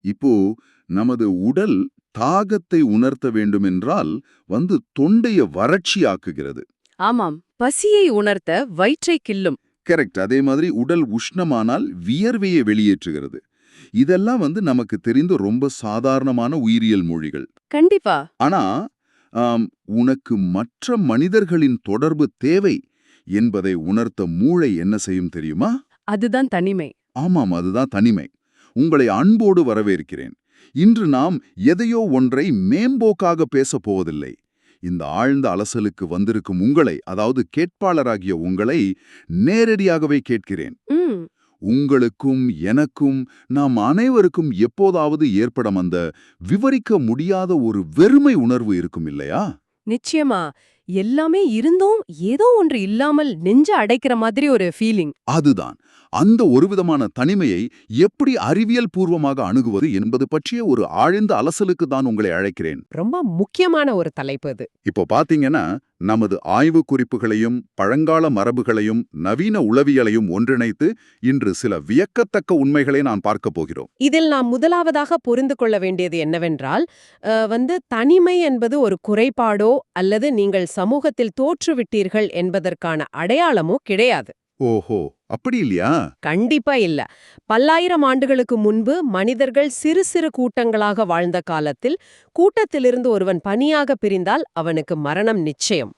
இப்போ நமது உடல் தாகத்தை உணர்த்த வேண்டுமென்றால் தொண்டைய வறட்சியாக்குகிறது. ஆமாம், பசியை உணர்த்த வயிற்றை கிள்ளும். கரெக்ட். அதே மாதிரி உடல் உஷ்ணமானால் வியர்வையை வெளியேற்றுகிறது. இதெல்லாம் நமக்கு தெரிந்த ரொம்ப சாதாரணமான உயிரியல் மொழிகள். கண்டிப்பா. ஆனா உனக்கு மற்ற மனிதர்களின் தொடர்பு தேவை என்பதை உணர்த்த மூளை என்ன செய்யும் தெரியுமா? அதுதான் தனிமை. ஆமாம், அதுதான் தனிமை. உங்களை அன்போடு வரவேற்கிறேன். இன்று நாம் எதையோ ஒன்றை மேம்போக்காக பேசப் போவதில்லை. இந்த ஆழ்ந்த அலசலுக்கு வந்திருக்கும் உங்களை, அதாவது கேட்பாளராகிய உங்களை நேரடியாகவே கேட்கிறேன். உங்களுக்கும் எனக்கும் நாம் அனைவருக்கும் எப்போதாவது ஏற்படும் அந்த விவரிக்க முடியாத ஒரு வெறுமை உணர்வு இருக்கும் இல்லையா? நிச்சயமா. எல்லாமே இருந்தும் ஏதோ ஒன்று இல்லாமல் நெஞ்ச அடைக்கிற மாதிரி ஒரு ஃபீலிங். அதுதான். அந்த ஒருவிதமான தனிமையை எப்படி அறிவியல் பூர்வமாக அணுகுவது என்பது பற்றிய ஒரு ஆழ்ந்த அலசலுக்கு தான் உங்களை அழைக்கிறேன். ரொம்ப முக்கியமான ஒரு தலைப்பு அது. இப்போ பாத்தீங்கன்னா, நமது ஆய்வு குறிப்புகளையும் பழங்கால மரபுகளையும் நவீன உளவியலையும் ஒன்றிணைத்து இன்று சில வியக்கத்தக்க உண்மைகளை நான் பார்க்க போகிறோம். இதில் நாம் முதலாவதாக புரிந்து கொள்ள வேண்டியது என்னவென்றால், தனிமை என்பது ஒரு குறைபாடோ அல்லது நீங்கள் சமூகத்தில் தோற்றுவிட்டீர்கள் என்பதற்கான அடையாளமோ கிடையாது. ஓஹோ, அப்படி இல்லையா? கண்டிப்பா இல்ல. பல்லாயிரம் ஆண்டுகளுக்கு முன்பு மனிதர்கள் சிறு சிறு கூட்டங்களாக வாழ்ந்த காலத்தில் கூட்டத்திலிருந்து ஒருவன் பனியாக பிரிந்தால் அவனுக்கு மரணம் நிச்சயம்.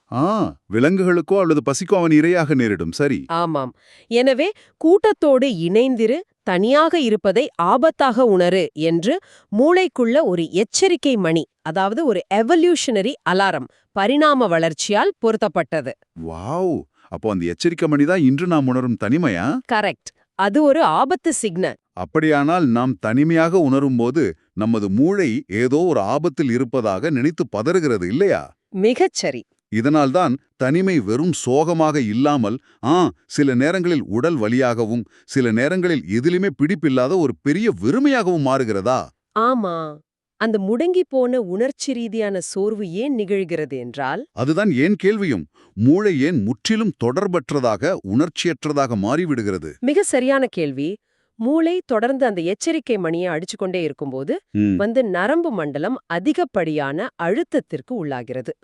விலங்குகளுக்கோ அல்லது பசிக்கோ அவன் இரையாக நேரிடும். சரி. ஆமாம். எனவே கூட்டத்தோடு இணைந்திரு, தனியாக இருப்பதை ஆபத்தாக உணரு என்று மூளைக்குள்ள ஒரு எச்சரிக்கை மணி, அதாவது ஒரு எவல்யூஷனரி அலாரம், பரிணாம வளர்ச்சியால் பொருத்தப்பட்டது. வாவ்! அப்போ அந்த எச்சரிக்கை மணிதான் இன்று நாம் உணரும் தனிமையா? கரெக்ட். அது ஒரு ஆபத்து சிக்னல். அப்படியானால் நாம் தனிமையாக உணரும்போது நமது மூளை ஏதோ ஒரு ஆபத்தில் இருப்பதாக நினைத்து பதறுகிறது இல்லையா? மிகச்சரி. இதனால்தான் தனிமை வெறும் சோகமாக இல்லாமல் சில நேரங்களில் உடல் வலியாகவும் சில நேரங்களில் எதிலுமே பிடிப்பில்லாத ஒரு பெரிய வெறுமையாகவும் மாறுகிறதா? ஆமா. அந்த முடங்கி போன உணர்ச்சி ரீதியான சோர்வு ஏன் நிகழ்கிறது என்றால், அதுதான் ஏன் கேள்வியும். மூளை ஏன் முற்றிலும் தொடர்பற்றதாக உணர்ச்சியற்றதாக மாறிவிடுகிறது? மிக சரியான கேள்வி. மூளை தொடர்ந்து அந்த எச்சரிக்கை மணியை அடிச்சுக்கொண்டே இருக்கும்போது நரம்பு மண்டலம் அதிகப்படியான அழுத்தத்திற்கு உள்ளாகிறது.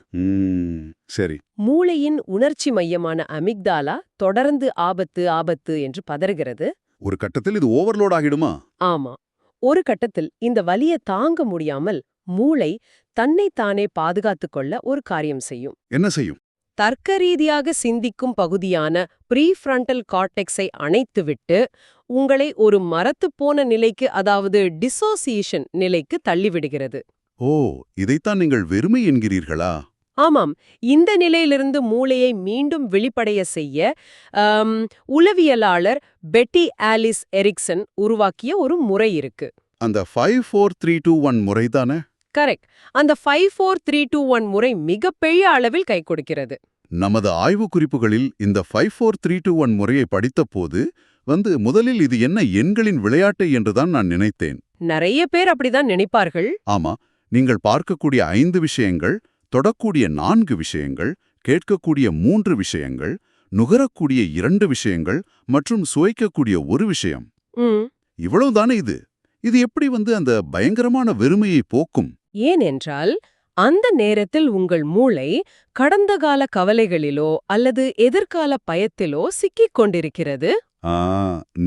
சரி. மூளையின் உணர்ச்சி மையமான அமிக்டாலா தொடர்ந்து ஆபத்து ஆபத்து என்று பதறுகிறது. ஒரு கட்டத்தில் இது ஓவர்லோட் ஆகிடுமா? ஆமா. ஒரு கட்டத்தில் இந்த வலியை தாங்க முடியாமல் மூளை தன்னைத்தானே பாதுகாத்துக் கொள்ள ஒரு காரியம் செய்யும். என்ன செய்யும்? தர்க்க ரீதியாக சிந்திக்கும் பகுதியான ப்ரீஃப்ரண்டல் கார்டெக்ஸை அணைத்துவிட்டு உங்களை ஒரு மரத்துப்போன நிலைக்கு, அதாவது டிசோசியேஷன் நிலைக்கு தள்ளிவிடுகிறது. ஓ, இதைத்தான் நீங்கள் வெறுமை என்கிறீர்களா? ஆமாம். இந்த நிலையிலிருந்து மூளையை மீண்டும் விழிப்படைய செய்ய உளவியலாளர் பெட்டி ஆலிஸ் எரிக்சன் உருவாக்கிய ஒரு முறை இருக்கு. அந்த 5-4-3-2-1 முறைதானே? கரெக்ட். அந்த 5-4-3-2-1 முறை மிகப்பெரிய அளவில் கை கொடுக்கிறது. நமது ஆய்வு குறிப்புகளில் இந்த 5-4-3-2-1 முறையை படித்தபோது முதலில் இது என்ன எண்களின் விளையாட்டு என்றுதான் நான் நினைத்தேன். நிறைய பேர் அப்படிதான் நினைப்பார்கள். ஆமா, நீங்கள் பார்க்கக்கூடிய 5 விஷயங்கள், தொடக்கூடிய 4 விஷயங்கள், கேட்கக்கூடிய 3 விஷயங்கள், நுகரக்கூடிய 2 விஷயங்கள் மற்றும் சுவைக்கக்கூடிய 1 விஷயம். இவ்வளவுதானே இது? இது எப்படி அந்த பயங்கரமான வெறுமையை போக்கும்? ஏனென்றால் அந்த நேரத்தில் உங்கள் மூளை கடந்த கால கவலைகளிலோ அல்லது எதிர்கால பயத்திலோ சிக்கிக் கொண்டிருக்கிறது.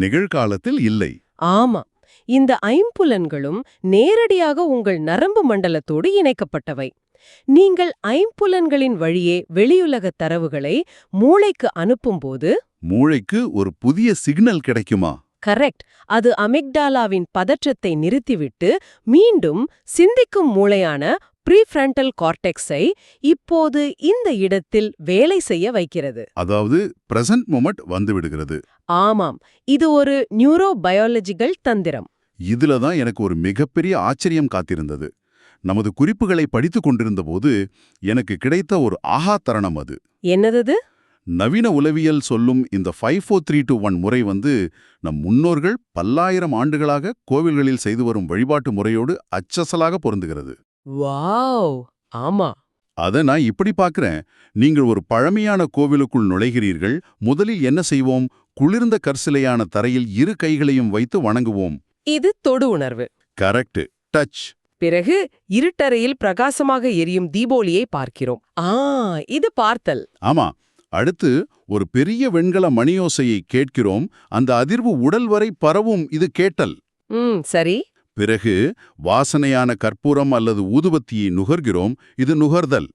நிகழ்காலத்தில் இல்லை. ஆமா. இந்த ஐம்புலன்களும் நேரடியாக உங்கள் நரம்பு மண்டலத்தோடு இணைக்கப்பட்டவை. நீங்கள் ஐம்புலன்களின் வழியே வெளியுலக தரவுகளை மூளைக்கு அனுப்பும்போது மூளைக்கு ஒரு புதிய சிக்னல் கிடைக்குமா? கரெக்ட். அது அமிக்டாலாவின் பதற்றத்தை நிறுத்திவிட்டு மீண்டும் சிந்திக்கும் மூளையான ப்ரீஃப்ரண்டல் கார்டெக்ஸை இப்போது இந்த இடத்தில் வேலை செய்ய வைக்கிறது. அதாவது பிரசன்ட் மொமெண்ட் வந்துவிடுகிறது. ஆமாம். இது ஒரு நியூரோபயாலஜிக்கல் தந்திரம். இதுலதான் எனக்கு ஒரு மிகப்பெரிய ஆச்சரியம் காத்திருந்தது. நமது குறிப்புகளை படித்துக் கொண்டிருந்த போது எனக்கு கிடைத்த ஒரு ஆஹா தருணம் அது. என்னது? நவீன உளவியல் சொல்லும் இந்த 5-4-3-2-1 முறை நம் முன்னோர்கள் பல்லாயிரம் ஆண்டுகளாக கோவில்களில் செய்து வரும் வழிபாட்டு முறையோடு அச்சசலாக பொருந்துகிறது. வாவ்! ஆமா. அத நான் இப்படி பார்க்கிறேன். நீங்கள் ஒரு பழமையான கோவிலுக்குள் நுழைகிறீர்கள். முதலில் என்ன செய்வோம்? குளிர்ந்த கற்சிலையான தரையில் 2 கைகளையும் வைத்து வணங்குவோம். இது தொடு உணர்வு. கரெக்ட். டச். பிறகு இருட்டறையில் பிரகாசமாக எரியும் தீபோலியை பார்க்கிறோம். இது பார்த்தல். ஆமா. அடுத்து ஒரு பெரிய வெண்கல மணியோசையை கேட்கிறோம். அந்த அதிர்வு உடல் வரை பரவும். இது கேட்டல். சரி. பிறகு வாசனையான கற்பூரம் அல்லது ஊதுபத்தியை நுகர்கிறோம். இது நுகர்தல்.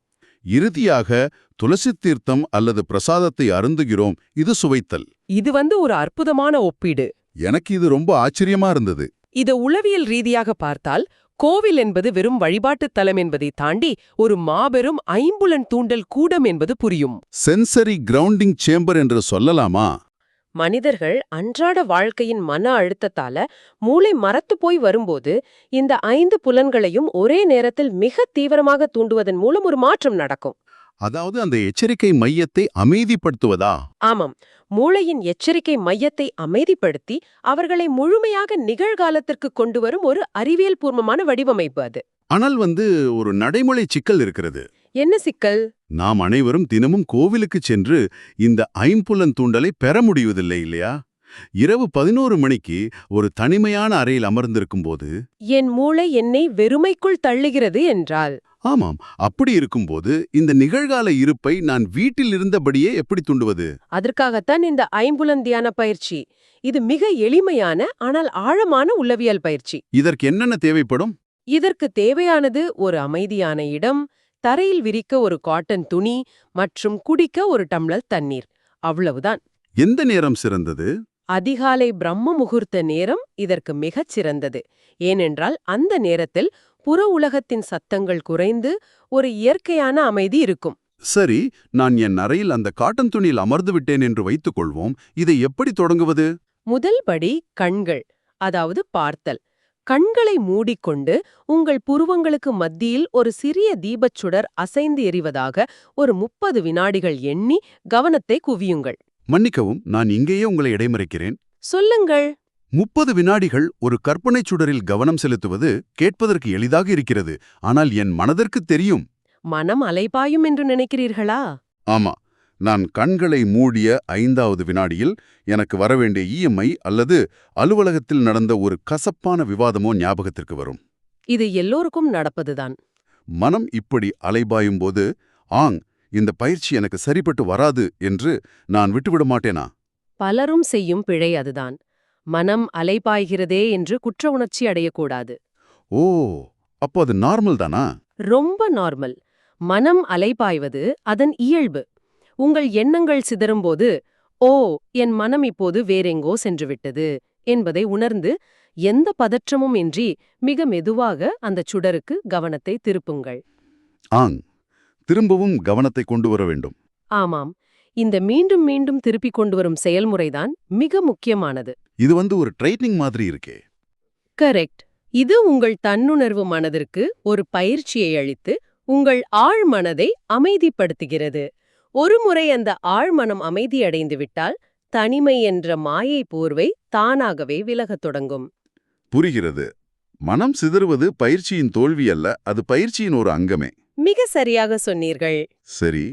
இறுதியாக துளசி தீர்த்தம் அல்லது பிரசாதத்தை அருந்துகிறோம். இது சுவைத்தல். இது ஒரு அற்புதமான ஒப்பீடு. எனக்கு இது ரொம்ப ஆச்சரியமா இருந்தது. இது உளவியல் ரீதியாக பார்த்தால் கோவில் என்பது வெறும் வழிபாட்டுத் தலம் என்பதை தாண்டி ஒரு மாபெரும் ஐம்புலன் தூண்டல் கூடம் என்பது புரியும். சென்சரி கிரவுண்டிங் சேம்பர் என்று சொல்லலாமா? மனிதர்கள் அன்றாட வாழ்க்கையின் மன அழுத்தத்தால மூளை மரத்து போய் வரும்போது இந்த 5 புலன்களையும் ஒரே நேரத்தில் மிக தீவிரமாக தூண்டுவதன் மூலம் ஒரு மாற்றம் நடக்கும். அதாவது அந்த எச்சரிக்கை மையத்தை அமைதிப்படுத்துவதா? ஆமாம், மூளையின் எச்சரிக்கை மையத்தை அமைதிப்படுத்தி அவர்களை முழுமையாக நிகழ்காலத்திற்கு கொண்டு வரும் ஒரு அறிவியல் பூர்வமான வடிவமைப்பு அது. ஆனால் ஒரு நடைமுறை சிக்கல் இருக்கிறது. என்ன சிக்கல்? நாம் அனைவரும் தினமும் கோவிலுக்கு சென்று இந்த ஐம்புலன் தூண்டலை பெற முடிவதில்லை இல்லையா? இரவு 11 மணிக்கு ஒரு தனிமையான அறையில் அமர்ந்திருக்கும் போது என் மூளை என்னை வெறுமைக்குள் தள்ளுகிறது என்றால். ஆமாம், அப்படி இருக்கும்போது இந்த நிகழ்கால இருப்பை நான் வீட்டில் இருந்தபடியே எப்படி தூண்டுவது? அதற்காகத்தான் இந்த ஐம்புலன் தியான பயிற்சி. இது மிக எளிமையான ஆனால் ஆழமான உளவியல் பயிற்சி. இதற்கு என்னென்ன தேவைப்படும்? இதற்கு தேவையானது ஒரு அமைதியான இடம், தரையில் விரிக்க ஒரு காட்டன் துணி மற்றும் குடிக்க ஒரு டம்ளர் தண்ணீர். அவ்வளவுதான். எந்த நேரம் சிறந்தது? அதிகாலை பிரம்ம முகூர்த்த நேரம் இதற்கு மிகச் சிறந்தது. ஏனென்றால் அந்த நேரத்தில் புற உலகத்தின் சத்தங்கள் குறைந்து ஒரு இயற்கையான அமைதி இருக்கும். சரி, நான் என் அறையில் அந்த காட்டன் துணியில் அமர்ந்து விட்டேன் என்று வைத்துக் கொள்வோம். இதை எப்படி தொடங்குவது? முதல் படி கண்கள், அதாவது பார்த்தல். கண்களை மூடிக்கொண்டு உங்கள் புருவங்களுக்கு மத்தியில் ஒரு சிறிய தீபச்சுடர் அசைந்து எரிவதாக ஒரு 30 வினாடிகள் எண்ணி கவனத்தை குவியுங்கள். மன்னிக்கவும், நான் இங்கேயே உங்களை இடைமறிக்கிறேன். சொல்லுங்கள். 30 வினாடிகள் ஒரு கற்பனைச் சுடரில் கவனம் செலுத்துவது கேட்பதற்கு எளிதாக இருக்கிறது. ஆனால் என் மனதிற்கு தெரியும். மனம் அலைபாயும் என்று நினைக்கிறீர்களா? ஆமா, நான் கண்களை மூடிய 5வது வினாடியில் எனக்கு வரவேண்டிய இஎம்ஐ அல்லது அலுவலகத்தில் நடந்த ஒரு கசப்பான விவாதமோ ஞாபகத்திற்கு வரும். இது எல்லோருக்கும் நடப்பதுதான். மனம் இப்படி அலைபாயும் போது இந்த பயிற்சி எனக்கு சரிப்பட்டு வராது என்று நான் விட்டுவிட மாட்டேனா? பலரும் செய்யும் பிழை அதுதான். மனம் அலைபாய்கிறதே என்று குற்ற உணர்ச்சி அடையக்கூடாது. ஓ, அப்போ அது நார்மல் தானா? ரொம்ப நார்மல். மனம் அலைபாய்வது அதன் இயல்பு. உங்கள் எண்ணங்கள் சிதறும்போது என் மனம் இப்போது வேறெங்கோ சென்றுவிட்டது என்பதை உணர்ந்து எந்த பதற்றமும் இன்றி மிக மெதுவாக அந்த சுடருக்கு கவனத்தை திருப்புங்கள். திரும்பவும் கவனத்தை கொண்டு வர வேண்டும். ஆமாம், இந்த மீண்டும் மீண்டும் திருப்பிக் கொண்டு வரும் செயல்முறைதான் மிக முக்கியமானது. இது ஒரு ட்ரைனிங் மாதிரி இருக்கே. கரெக்ட். இது உங்கள் தன்னுணர்வு மனதிற்கு ஒரு பயிற்சியை அளித்து உங்கள் ஆழ் மனதை அமைதிப்படுத்துகிறது. ஒருமுறை அந்த ஆழ்மனம் அமைதியடைந்து விட்டால் தனிமை என்ற மாயை போர்வை தானாகவே விலகத் தொடங்கும். புரிகிறது. மனம் சிதறுவது பயிற்சியின் தோல்வி அல்ல, அது பயிற்சியின் ஒரு அங்கமே. மிக சரியாக சொன்னீர்கள். சரி,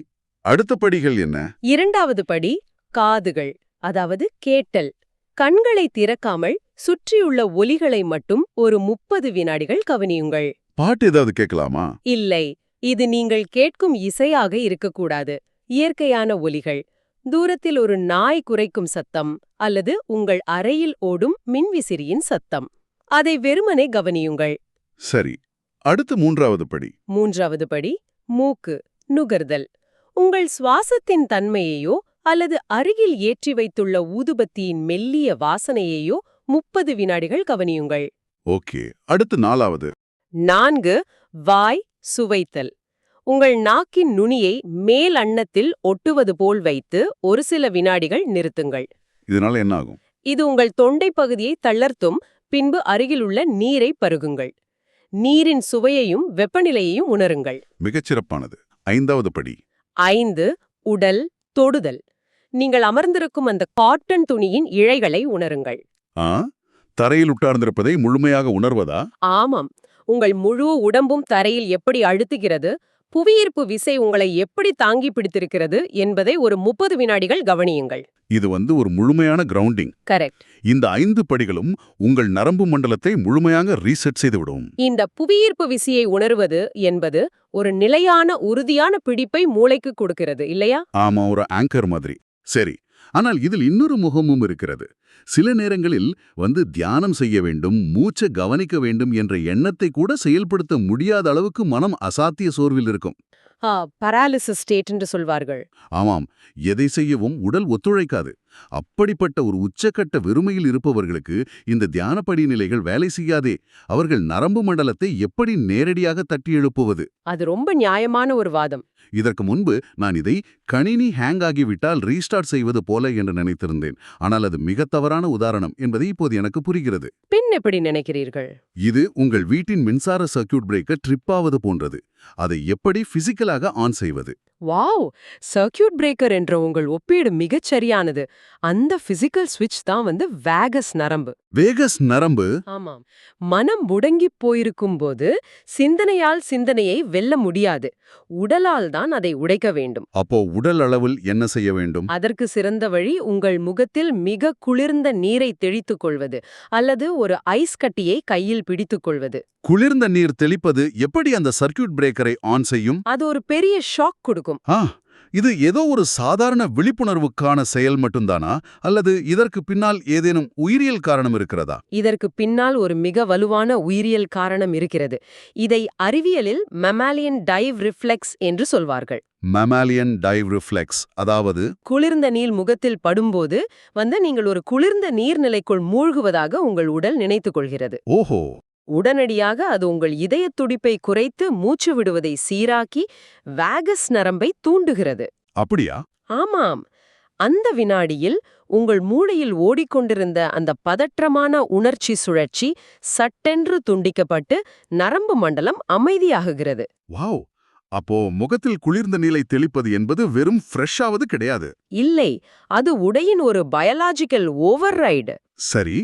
அடுத்த படிகள் என்ன? 2வது படி காதுகள், அதாவது கேட்டல். கண்களை திறக்காமல் சுற்றியுள்ள ஒலிகளை மட்டும் ஒரு 30 வினாடிகள் கவனியுங்கள். பாட்டு ஏதாவது கேட்கலாமா? இல்லை, இது நீங்கள் கேட்கும் இசையாக இருக்கக்கூடாது. இயற்கையான ஒலிகள், தூரத்தில் ஒரு நாய் குரைக்கும் சத்தம் அல்லது உங்கள் அறையில் ஓடும் மின்விசிறியின் சத்தம். அதை வெறுமனே கவனியுங்கள். சரி, அடுத்து 3வது படி. 3வது படி மூக்கு நுகர்தல். உங்கள் சுவாசத்தின் தன்மையையோ அல்லது அருகில் ஏற்றி வைத்துள்ள ஊதுபத்தியின் மெல்லிய வாசனையையோ 30 வினாடிகள் கவனியுங்கள். ஓகே, அடுத்து 4வது. 4 வாய் சுவைத்தல். உங்கள் நாக்கின் நுனியை மேல் அன்னத்தில் ஒட்டுவது போல் வைத்து ஒரு சில வினாடிகள் நிறுத்துங்கள். இதனால என்ன ஆகும்? இது உங்கள் தொண்டை பகுதியை தளர்த்தும். பின்பு அருகிலுள்ள நீரை பருகுங்கள். நீரின் சுவையையும் வெப்பநிலையையும் உணருங்கள். மிகச்சிறப்பானது. 5வது படி. 5 உடல் தொடுதல். நீங்கள் அமர்ந்திருக்கும் அந்த காட்டன் துணியின் இழைகளை உணருங்கள். தரையில் உட்கார்ந்திருப்பதை முழுமையாக உணர்வதா? ஆமாம், உங்கள் முழு உடம்பும் தரையில் எப்படி அழுத்துகிறது, புவியீர்ப்பு விசை உங்களை எப்படி தாங்கி பிடித்திருக்கிறது என்பதை ஒரு 30 வினாடிகள் கவனியுங்கள். இது ஒரு முழுமையான கிரவுண்டிங். கரெக்ட். இந்த 5 படிகளும் உங்கள் நரம்பு மண்டலத்தை முழுமையாக ரீசெட் செய்துவிடும். இந்த புவியீர்ப்பு விசையை உணர்வது என்பது ஒரு நிலையான உறுதியான பிடிப்பை மூளைக்கு கொடுக்கிறது இல்லையா? ஆமா, ஒரு ஆங்கர் மாதிரி. சரி, ஆனால் இதில் இன்னொரு முகமும் இருக்கிறது. சில நேரங்களில் தியானம் செய்ய வேண்டும், மூச்சை கவனிக்க வேண்டும் என்ற எண்ணத்தை கூட செயல்படுத்த முடியாத அளவுக்கு மனம் அசாத்திய சோர்வில் இருக்கும். பராலிசிஸ் ஸ்டேட் என்று சொல்வார்கள். ஆமாம், எதை செய்யவும் உடல் ஒத்துழைக்காது. அப்படிப்பட்ட ஒரு உச்சக்கட்ட வெறுமையில் இருப்பவர்களுக்கு இந்த தியான படிநிலைகள் வேலை செய்யாதே. அவர்கள் நரம்பு மண்டலத்தை எப்படி நேரடியாக தட்டி எழுப்புவது? அது ரொம்ப நியாயமான ஒரு வாதம். இதற்கு முன்பு நான் இதை கணினி ஹேங் ஆகிவிட்டால் ரீஸ்டார்ட் செய்வது போல என்று நினைத்திருந்தேன். ஆனால் அது மிக தவறான உதாரணம் என்பதை இப்போது எனக்கு புரிகிறது. பின் எப்படி நினைக்கிறீர்கள்? இது உங்கள் வீட்டின் மின்சார சர்க்யூட் பிரேக்கர் ட்ரிப் ஆவது போன்றது. அதை எப்படி பிசிக்கலாக ஆன் செய்வது? வாவ், சர்க்யூட் பிரேக்கர் என்ற உங்கள் ஒப்பீடு மிகச் சரியானது. அந்த பிசிக்கல் ஸ்விட்ச் தான் வேகஸ் நரம்பு. வேகஸ் நரம்பு? ஆமாம். மனம் முடங்கி போயிருக்கும் போது சிந்தனையால் சிந்தனையை வெல்ல முடியாது. உடலால் தான் அதை உடைக்க வேண்டும். அப்போ உடல் அளவில் என்ன செய்ய வேண்டும்? அதற்கு சிறந்த வழி உங்கள் முகத்தில் மிக குளிர்ந்த நீரை தெளித்துக் கொள்வது அல்லது ஒரு ஐஸ் கட்டியை கையில் பிடித்துக் கொள்வது. குளிர்ந்த நீர் தெளிப்பது எப்படி அந்த சர்க்யூட் பிரேக்கரை ஆன் செய்யும்? அது ஒரு பெரிய ஷாக் கொடுக்கும். இது ஏதோ ஒரு சாதாரண விழிப்புணர்வுக்கான செயல் மட்டும்தானா, அல்லது இதற்கு பின்னால் ஏதேனும் உயிரியல் காரணம் இருக்கிறதா? இதற்கு பின்னால் ஒரு மிக வலுவான உயிரியல் காரணம் இருக்கிறது. இதை அறிவியலில் மமாலியன் டைவ் ரிஃப்ளெக்ஸ் என்று சொல்வார்கள். மமாலியன் டைவ் ரிஃப்ளெக்ஸ், அதாவது குளிர்ந்த நீர் முகத்தில் படும்போது நீங்கள் ஒரு குளிர்ந்த நீர்நிலைக்குள் மூழ்குவதாக உங்கள் உடல் நினைத்துக் கொள்கிறது. ஓஹோ. உடனடியாக அது உங்கள் இதயத் துடிப்பை குறைத்து மூச்சு விடுவதை சீராக்கி வேகஸ் நரம்பை தூண்டுகிறது. அப்படியா? ஆமாம். அந்த வினாடியில் உங்கள் மூளையில் ஓடிக்கொண்டிருந்த அந்த பதற்றமான உணர்ச்சி சுழற்சி சட்டென்று துண்டிக்கப்பட்டு நரம்பு மண்டலம் அமைதியாகுகிறது. வாவ். அப்போ முகத்தில் குளிர்ந்த நீரை தெளிப்பது என்பது வெறும் ஃப்ரெஷ்ஷாவது கிடையாது. இல்லை, அது உடையின் ஒரு பயாலாஜிக்கல் ஓவர்ரைடு. சரி,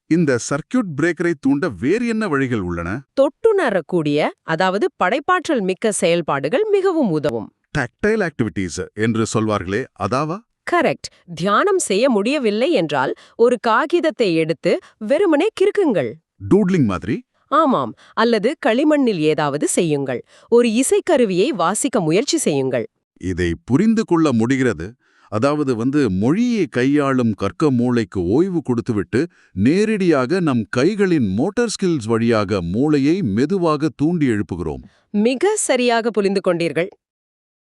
இந்த சர்க்யூட் பிரேக்கரை தூண்ட வேறு என்ன வழிகள் உள்ளன? தொட்டுணரக்கூடிய, அதாவது படைப்பாற்றல் மிக்க செயல்பாடுகள் மிகவும் உதவும். டாக்டைல் ஆக்டிவிட்டீஸ் என்று சொல்வார்களே, அதாவா? கரெக்ட். தியானம் செய்ய முடியவில்லை என்றால் ஒரு காகிதத்தை எடுத்து வெறுமனே கிறுக்குங்கள். டூட்லிங் மாதிரி? ஆமாம். அல்லது களிமண்ணில் ஏதாவது செய்யுங்கள். ஒரு இசைக்கருவியை வாசிக்க முயற்சி செய்யுங்கள். இதை புரிந்து கொள்ள முடிகிறது. அதாவது மொழியை கையாளும் கற்க மூளைக்கு ஓய்வு கொடுத்துவிட்டு நேரடியாக நம் கைகளின் மோட்டார் ஸ்கில்ஸ் வழியாக மூளையை மெதுவாக தூண்டி எழுப்புகிறோம். மிக சரியாக புரிந்து கொண்டீர்கள்.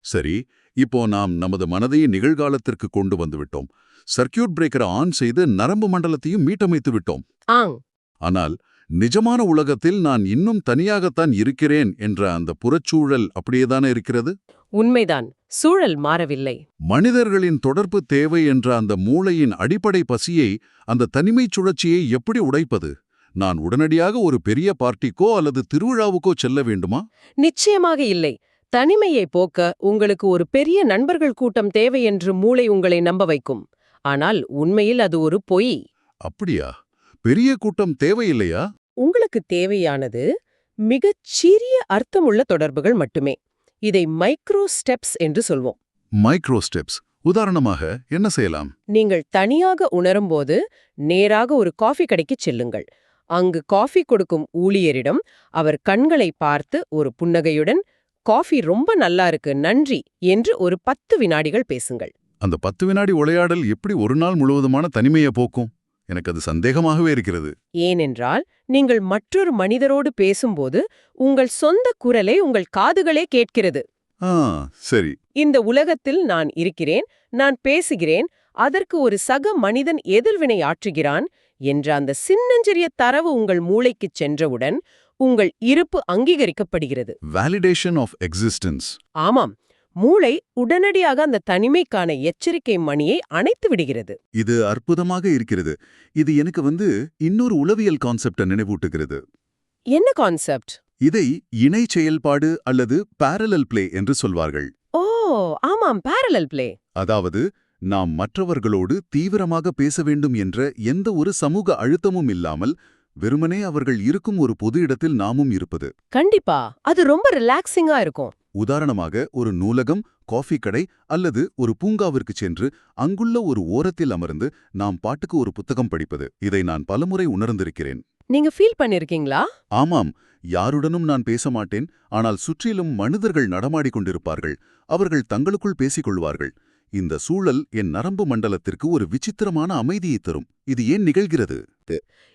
சரி, இப்போ நாம் நமது மனதை நிகழ்காலத்திற்கு கொண்டு வந்துவிட்டோம். சர்க்யூட் பிரேக்கரை ஆன் செய்து நரம்பு மண்டலத்தையும் மீட்டமைத்து விட்டோம். ஆனால் நிஜமான உலகத்தில் நான் இன்னும் தனியாகத்தான் இருக்கிறேன் என்ற அந்த புறச்சூழல் அப்படியேதானே இருக்கிறது? உண்மைதான். சூழல் மாறவில்லை. மனிதர்களின் தொடர்பு தேவை என்ற அந்த மூளையின் அடிப்படை பசியை, அந்த தனிமைச் சுழற்சியை எப்படி உடைப்பது? நான் உடனடியாக ஒரு பெரிய பார்ட்டிக்கோ அல்லது திருவிழாவுக்கோ செல்ல வேண்டுமா? நிச்சயமாக இல்லை. தனிமையை போக்க உங்களுக்கு ஒரு பெரிய நண்பர்கள் கூட்டம் தேவை என்று மூளை உங்களை நம்ப வைக்கும். ஆனால் உண்மையில் அது ஒரு பொய். அப்படியா? பெரிய கூட்டம் தேவையில்லையா? உங்களுக்கு தேவையானது மிகச் சிறிய அர்த்தமுள்ள தொடர்புகள் மட்டுமே. இதை மைக்ரோ ஸ்டெப்ஸ் என்று சொல்வோம். Micro steps. உதாரணமாக என்ன செய்யலாம்? நீங்கள் தனியாக உணரும்போது நேராக ஒரு காஃபி கடைக்கு செல்லுங்கள். அங்கு காஃபி கொடுக்கும் ஊழியரிடம் அவர் கண்களை பார்த்து ஒரு புன்னகையுடன் காஃபி ரொம்ப நல்லா இருக்கு, நன்றி என்று ஒரு 10 வினாடிகள் பேசுங்கள். அந்த 10 வினாடி உரையாடல் எப்படி ஒரு நாள் முழுவதுமான தனிமையை போக்கும்? எனக்கு அது சந்தேகமாகவே இருக்கிறது. ஏனென்றால் நீங்கள் மற்றொரு மனிதரோடு பேசும்போது உங்கள் சொந்த குரலை உங்கள் காதுகளே கேட்கிறது. சரி. இந்த உலகத்தில் நான் இருக்கிறேன், நான் பேசுகிறேன், அதற்கு ஒரு சக மனிதன் எதிர்வினை ஆற்றுகிறான் என்ற அந்த சின்னஞ்சிறிய தரவு உங்கள் மூளைக்குச் சென்றவுடன் உங்கள் இருப்பு அங்கீகரிக்கப்படுகிறது. Validation of existence. ஆமாம். மூளை உடனடியாக அந்த தனிமைக்கான எச்சரிக்கை மணியை அணைத்து விடுகிறது. இது அற்புதமாக இருக்கிறது. இது எனக்கு இன்னொரு உளவியல் கான்செப்டை நினைவூட்டுகிறது. என்ன கான்செப்ட்? இதை இணை செயல்பாடு அல்லது பேரலல் பிளே என்று சொல்வார்கள். ஓ ஆமாம், பேரலல் பிளே. அதாவது நாம் மற்றவர்களோடு தீவிரமாக பேச வேண்டும் என்ற எந்த ஒரு சமூக அழுத்தமும் இல்லாமல் வெறுமனே அவர்கள் இருக்கும் ஒரு பொது இடத்தில் நாமும் இருப்பது. கண்டிப்பா, அது ரொம்ப ரிலாக்ஸிங்கா இருக்கும். உதாரணமாக ஒரு நூலகம், காஃபி கடை அல்லது ஒரு பூங்காவிற்கு சென்று அங்குள்ள ஒரு ஓரத்தில் அமர்ந்து நாம் பாட்டுக்கு ஒரு புத்தகம் படிப்பது. இதை நான் பலமுறை உணர்ந்திருக்கிறேன். நீங்க ஃபீல் பண்ணிருக்கீங்களா? ஆமாம், யாருடனும் நான் பேச மாட்டேன். ஆனால் சுற்றிலும் மனிதர்கள் நடமாடிக் கொண்டிருப்பார்கள். அவர்கள் தங்களுக்குள் பேசிக் கொள்வார்கள். இந்த சூழல் என் நரம்பு மண்டலத்திற்கு ஒரு விசித்திரமான அமைதியை தரும். இது ஏன் நிகழ்கிறது?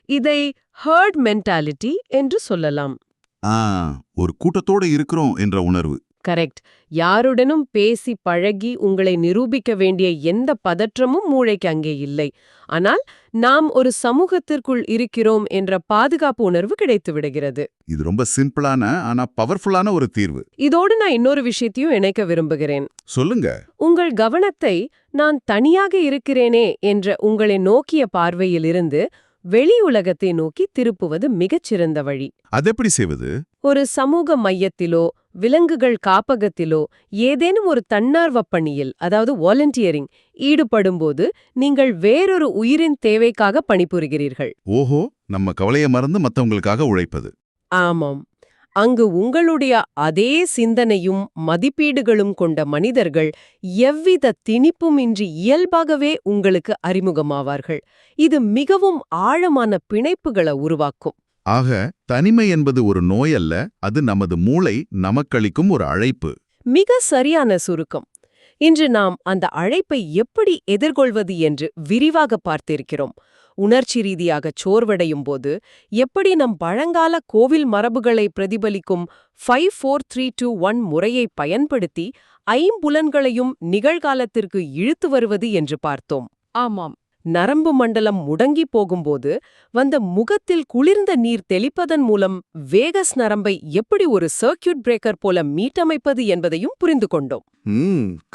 இதை ஹர்ட் மென்டாலிட்டி என்று சொல்லலாம். ஒரு கூட்டத்தோட இருக்கிறோம் என்ற உணர்வு. கரெக்ட். யாருடனும் பேசி பழகி உங்களை நிரூபிக்க வேண்டிய எந்த பதற்றமும் மூளைக்கு அங்கே இல்லை. ஆனால் நாம் ஒரு சமூகத்திற்குள் இருக்கிறோம் என்ற பாதுகாப்பு உணர்வு கிடைத்து விடுகிறது. இது ரொம்ப சிம்பிளான ஆனா பவர்ஃபுல்லான ஒரு தீர்வு. இதோடு நான் இன்னொரு விஷயத்தையும் இணைக்க விரும்புகிறேன். சொல்லுங்க. உங்கள் கவனத்தை நான் தனியாக இருக்கிறேனே என்ற உங்களை நோக்கிய பார்வையிலிருந்து வெளி உலகத்தை நோக்கி திருப்புவது மிகச்சிறந்த வழி. அதெப்படி செய்வது? ஒரு சமூக மையத்திலோ விலங்குகள் காப்பகத்திலோ ஏதேனும் ஒரு தன்னார்வ பணியில், அதாவது வாலண்டியரிங், ஈடுபடும்போது நீங்கள் வேறொரு உயிரின் தேவைக்காக பணிபுரிகிறீர்கள். ஓஹோ, நம்ம கவலையை மறந்து மத்தவங்களுக்காக உழைப்பது. ஆமாம். அங்கு உங்களுடைய அதே சிந்தனையும் மதிப்பீடுகளும் கொண்ட மனிதர்கள் எவ்வித திணிப்புமின்றி இயல்பாகவே உங்களுக்கு அறிமுகமாவார்கள். இது மிகவும் ஆழமான பிணைப்புகளை உருவாக்கும். ஆக, தனிமை என்பது ஒரு நோய் அல்ல, அது நமது மூளை நமக்களிக்கும் ஒரு அழைப்பு. மிக சரியான சுருக்கம். இன்று நாம் அந்த அழைப்பை எப்படி எதிர்கொள்வது என்று விரிவாக பார்த்திருக்கிறோம். உணர்ச்சி ரீதியாக சோர்வடையும் போது எப்படி நம் பழங்கால கோவில் மரபுகளை பிரதிபலிக்கும் 5-4-3-2-1 முறையை பயன்படுத்தி ஐம்புலன்களையும் நிகழ்காலத்திற்கு இழுத்து வருவது என்று பார்த்தோம். ஆமாம், நரம்பு மண்டலம் முடங்கி போகும்போது வந்த முகத்தில் குளிர்ந்த நீர் தெளிப்பதன் மூலம் வேகஸ் நரம்பை எப்படி ஒரு சர்க்யூட் பிரேக்கர் போல மீட்டமைப்பது என்பதையும் புரிந்து கொண்டோம்.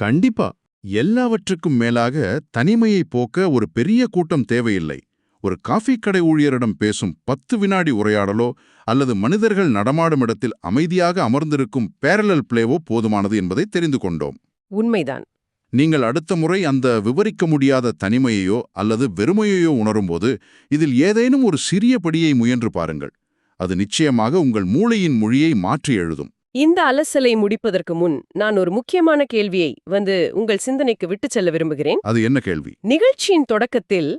கண்டிப்பா. எல்லாவற்றுக்கும் மேலாக தனிமையை போக்க ஒரு பெரிய கூட்டம் தேவையில்லை. ஒரு காஃபி கடை ஊழியரிடம் பேசும் 10 வினாடி உரையாடலோ அல்லது மனிதர்கள் நடமாடும் இடத்தில் அமைதியாக அமர்ந்திருக்கும் பேரலல் பிளேவோ போதுமானது என்பதை தெரிந்து கொண்டோம். உண்மைதான். நீங்கள் அடுத்த முறை அந்த விவரிக்க முடியாத தனிமையையோ அல்லது வெறுமையையோ உணரும்போது இதில் ஏதேனும் ஒரு சிறிய படியை முயன்று பாருங்கள். அது நிச்சயமாக உங்கள் மூளையின் மொழியை மாற்றி எழுதும். இந்த அலசலை முடிப்பதற்கு முன் நான் ஒரு முக்கியமான கேள்வியை உங்கள் சிந்தனைக்கு விட்டுச் செல்ல விரும்புகிறேன். அது என்ன கேள்வி? நிகழ்ச்சியின் தொடக்கத்தில்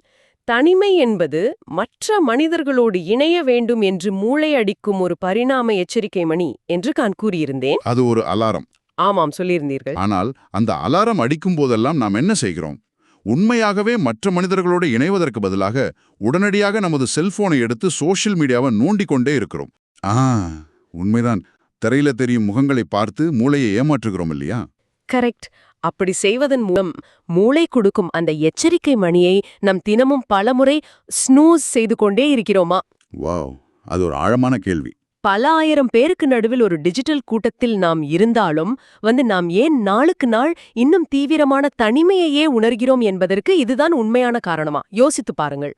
தனிமை என்பது மற்ற மனிதர்களோடு இணைய வேண்டும் என்று மூளை அடிக்கும் ஒரு பரிணாம எச்சரிக்கை மணி என்று நான் கூறியிருந்தேன். அது ஒரு அலாரம். ஆமாம், சொல்லியிருந்தீர்கள். ஆனால் அந்த அலாரம் அடிக்கும் போதெல்லாம் நாம் என்ன செய்கிறோம்? உண்மையாகவே மற்ற மனிதர்களோடு இணைவதற்கு பதிலாக உடனடியாக நமது செல்போனை எடுத்து சோஷியல் மீடியாவை நோண்டிக்கொண்டே இருக்கிறோம். உண்மைதான். திரையில தெரியும் முகங்களை பார்த்து மூளையை ஏமாற்றுகிறோம் இல்லையா? கரெக்ட். அப்படி செய்வதன் மூலம் மூளை கொடுக்கும் அந்த எச்சரிக்கை மணியை நம் தினமும் பலமுறை ஸ்னூஸ் செய்து கொண்டே இருக்கிறோமா? வாவ், அது ஒரு ஆழமான கேள்வி. பல ஆயிரம் பேருக்கு நடுவில் ஒரு டிஜிட்டல் கூட்டத்தில் நாம் இருந்தாலும் நாம் ஏன் நாளுக்கு நாள் இன்னும் தீவிரமான தனிமையையே உணர்கிறோம் என்பதற்கு இதுதான் உண்மையான காரணமா? யோசித்து பாருங்கள்.